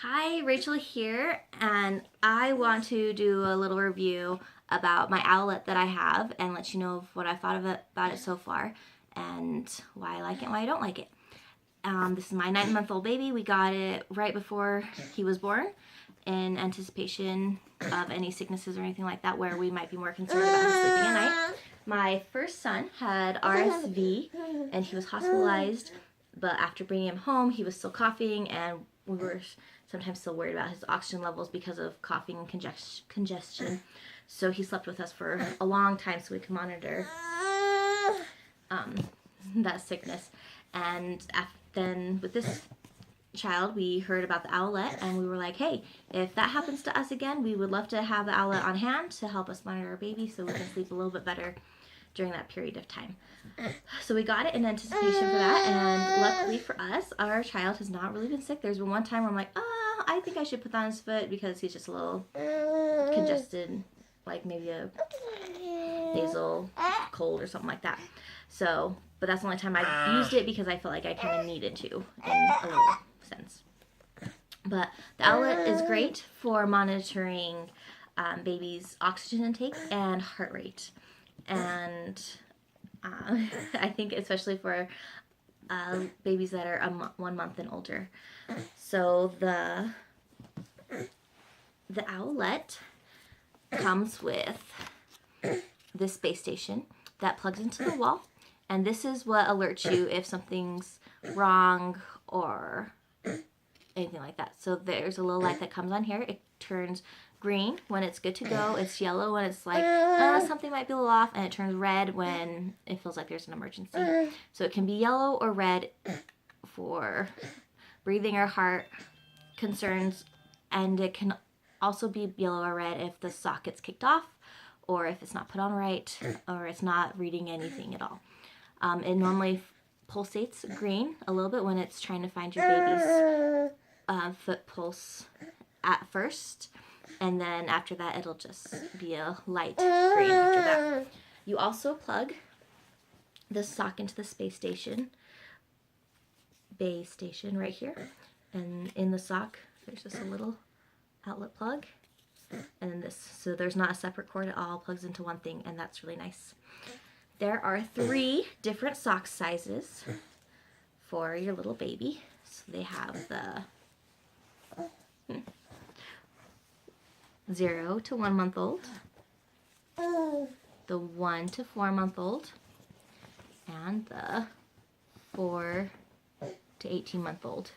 Hi, Rachel here, and I want to do a little review about my Owlet that I have and let you know what I thought about it so far and why I like it and why I don't like it. This is my 9-month-old baby. We got it right before he was born in anticipation of any sicknesses or anything like that where we might be more concerned about him sleeping at night. My first son had RSV and he was hospitalized, but after bringing him home, he was still coughing and we were sometimes still worried about his oxygen levels because of coughing and congestion. So he slept with us for a long time so we could monitor that sickness. And then with this child, we heard about the Owlet and we were like, hey, if that happens to us again, we would love to have the Owlet on hand to help us monitor our baby so we can sleep a little bit better during that period of time. So we got it in anticipation for that, and luckily for us, our child has not really been sick. There's been one time where I'm like, I think I should put that on his foot because he's just a little congested, like maybe a nasal cold or something like that. So, but that's the only time I used it because I felt like I kind of needed to in a little sense. But the Owlet is great for monitoring baby's oxygen intake and heart rate. And I think especially for babies that are 1 month and older. So the Owlet comes with this space station that plugs into the wall, and this is what alerts you if something's wrong or anything like that. So there's a little light that comes on here. It turns green when it's good to go. It's yellow when it's like something might be a little off, and it turns red when it feels like there's an emergency. So it can be yellow or red for breathing or heart concerns, and it can also be yellow or red if the sock gets kicked off or if it's not put on right or it's not reading anything at all. It normally pulsates green a little bit when it's trying to find your baby's foot pulse at first, and then after that it'll just be a light green after that. You also plug the sock into the bay station right here, and in the sock there's just a little outlet plug, and so there's not a separate cord. It all plugs into one thing, and that's really nice. There are 3 different sock sizes for your little baby. So they have the 0 to 1 month old, the 1 to 4 month old, and the 4 to 18 month old.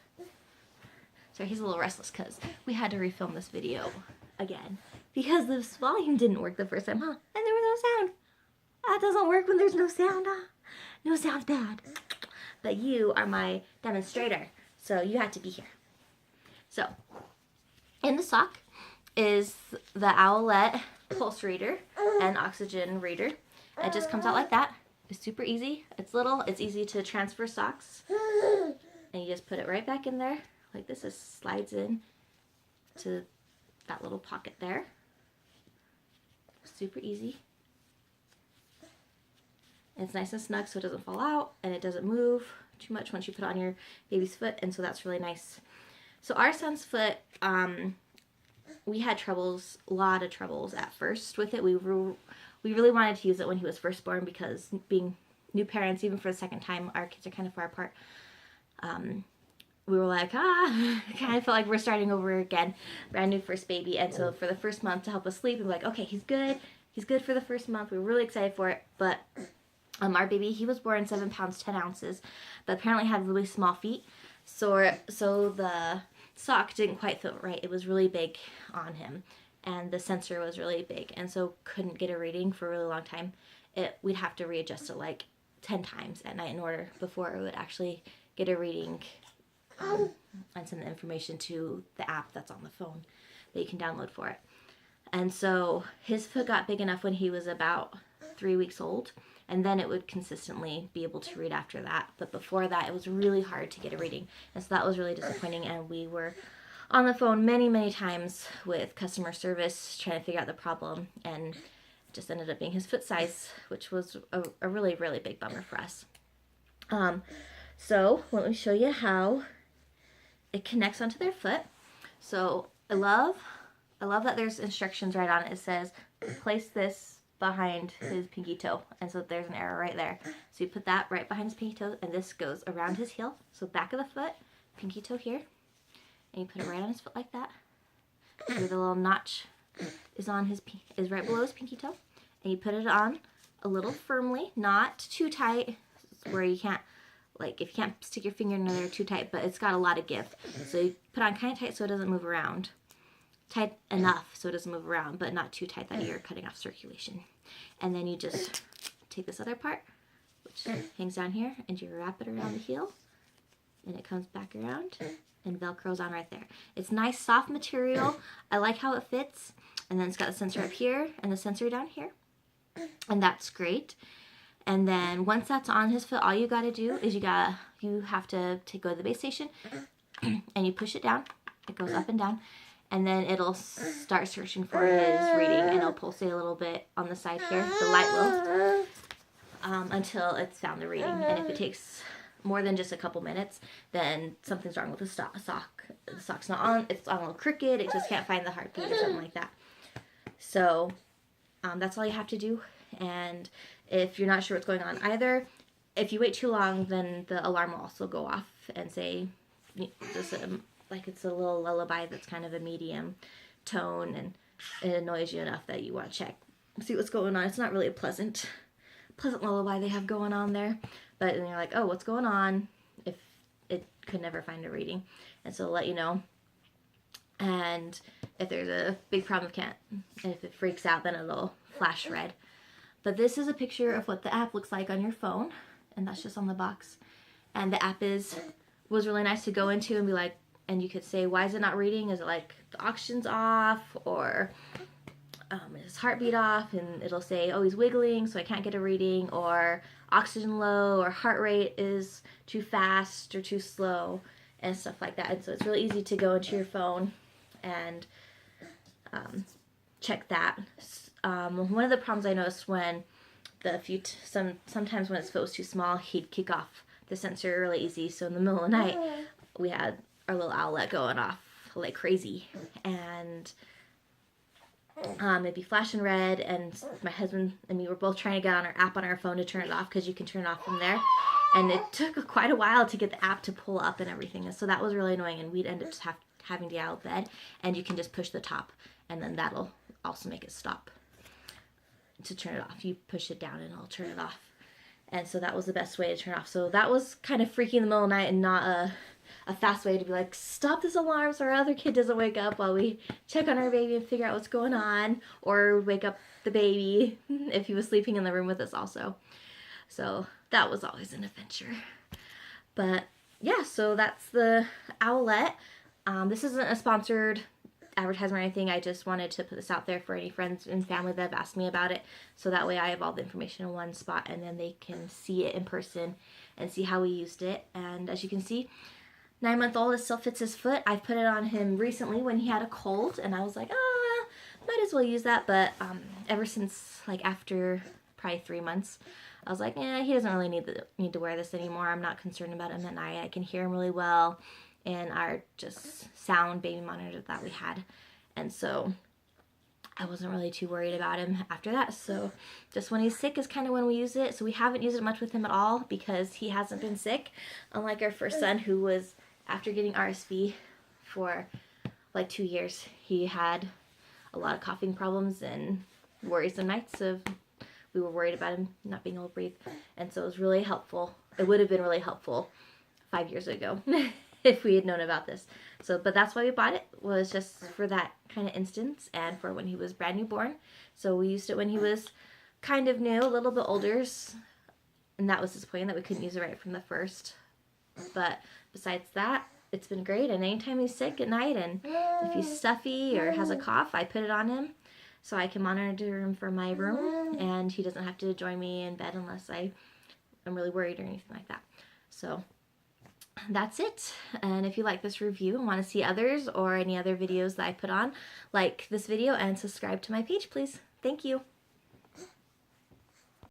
So he's a little restless because we had to refilm this video again because this volume didn't work the first time, huh? And there was no sound. That doesn't work when there's no sound, huh? No sound's bad. But you are my demonstrator, so you have to be here. So, in the sock is the Owlet pulse reader and oxygen reader. It just comes out like that. It's super easy. It's little. It's easy to transfer socks. And you just put it right back in there like this. It slides in to that little pocket there. Super easy. It's nice and snug so it doesn't fall out and it doesn't move too much once you put it on your baby's foot, and so that's really nice. So our son's foot, we had a lot of troubles at first with it. We really wanted to use it when he was first born because being new parents, even for the second time, our kids are kind of far apart. We were like, kind of felt like we're starting over again, brand new first baby. And so for the first month to help us sleep, we were like, okay, he's good for the first month. We were really excited for it, but our baby, he was born 7 pounds 10 ounces, but apparently had really small feet. So the sock didn't quite fit right. It was really big on him, and the sensor was really big, and so couldn't get a reading for a really long time. We'd have to readjust it like 10 times at night in order before it would actually get a reading and send the information to the app that's on the phone that you can download for it. And so his foot got big enough when he was about 3 weeks old, and then it would consistently be able to read after that. But before that, it was really hard to get a reading, and so that was really disappointing, and we were on the phone many, many times with customer service trying to figure out the problem, and it just ended up being his foot size, which was a really, really big bummer for us. So let me show you how it connects onto their foot. So I love that there's instructions right on it. It says place this behind his pinky toe, and so there's an arrow right there. So you put that right behind his pinky toe, and this goes around his heel. So back of the foot, pinky toe here, and you put it right on his foot like that. So the little notch is right below his pinky toe, and you put it on a little firmly, not too tight, where you can't, like, if you can't stick your finger in there too tight, but it's got a lot of give. So you put on kind of tight so it doesn't move around. Tight enough so it doesn't move around, but not too tight that you're cutting off circulation. And then you just take this other part, which hangs down here, and you wrap it around the heel, and it comes back around, and Velcro's on right there. It's nice, soft material. I like how it fits. And then it's got a sensor up here and the sensor down here, and that's great. And then once that's on his foot, all you got to do is you have to go to the base station, and you push it down. It goes up and down. And then it'll start searching for his reading, and it'll pulsate a little bit on the side here, the light will, until it's found the reading. And if it takes more than just a couple minutes, then something's wrong with the sock. The sock's not on, it's on a little crooked, it just can't find the heartbeat or something like that. So that's all you have to do. And if you're not sure what's going on either, if you wait too long, then the alarm will also go off and say, just like it's a little lullaby that's kind of a medium tone, and it annoys you enough that you want to check, see what's going on. It's not really a pleasant lullaby they have going on there, but then you're like, oh, what's going on? If it could never find a reading, and so it'll let you know. And if there's a big problem, if it freaks out, then it'll flash red. But this is a picture of what the app looks like on your phone, and that's just on the box. And the app was really nice to go into and be like, and you could say, why is it not reading? Is it like the oxygen's off, or is his heartbeat off? And it'll say, oh, he's wiggling, so I can't get a reading, or oxygen low, or heart rate is too fast or too slow, and stuff like that. And so it's really easy to go into your phone and check that. One of the problems I noticed when sometimes when his foot was too small, he'd kick off the sensor really easy. So in the middle of the night, we had our little Owlet going off like crazy, and it'd be flashing red, and my husband and me were both trying to get on our app on our phone to turn it off, because you can turn it off from there, and it took quite a while to get the app to pull up and everything, and so that was really annoying, and we'd end up just having to get out of bed, and you can just push the top, and then that'll also make it stop. To turn it off, you push it down and it'll turn it off, and so that was the best way to turn it off. So that was kind of freaky in the middle of the night, and not a fast way to be like, stop this alarm so our other kid doesn't wake up while we check on our baby and figure out what's going on, or wake up the baby if he was sleeping in the room with us also. So that was always an adventure. But yeah, so that's the Owlet. This isn't a sponsored advertisement or anything. I just wanted to put this out there for any friends and family that have asked me about it, so that way I have all the information in one spot, and then they can see it in person and see how we used it. And as you can see, 9-month-old, it still fits his foot. I put it on him recently when he had a cold, and I was like, might as well use that. But ever since, like, after probably 3 months, I was like, he doesn't really need to wear this anymore. I'm not concerned about him at night. I can hear him really well in our just sound baby monitor that we had, and so I wasn't really too worried about him after that. So just when he's sick is kind of when we use it. So we haven't used it much with him at all, because he hasn't been sick, unlike our first son, who was, after getting RSV for like 2 years, he had a lot of coughing problems and worrisome nights of, we were worried about him not being able to breathe. And so it was really helpful. It would have been really helpful 5 years ago if we had known about this. So, but that's why we bought it, was just for that kind of instance, and for when he was brand new born. So we used it when he was kind of new, a little bit older, and that was disappointing that we couldn't use it right from the first. But besides that, it's been great. And anytime he's sick at night, and if he's stuffy or has a cough, I put it on him so I can monitor him from my room, and he doesn't have to join me in bed unless I'm really worried or anything like that. So that's it. And if you like this review and want to see others or any other videos that I put on, like this video and subscribe to my page, please. Thank you.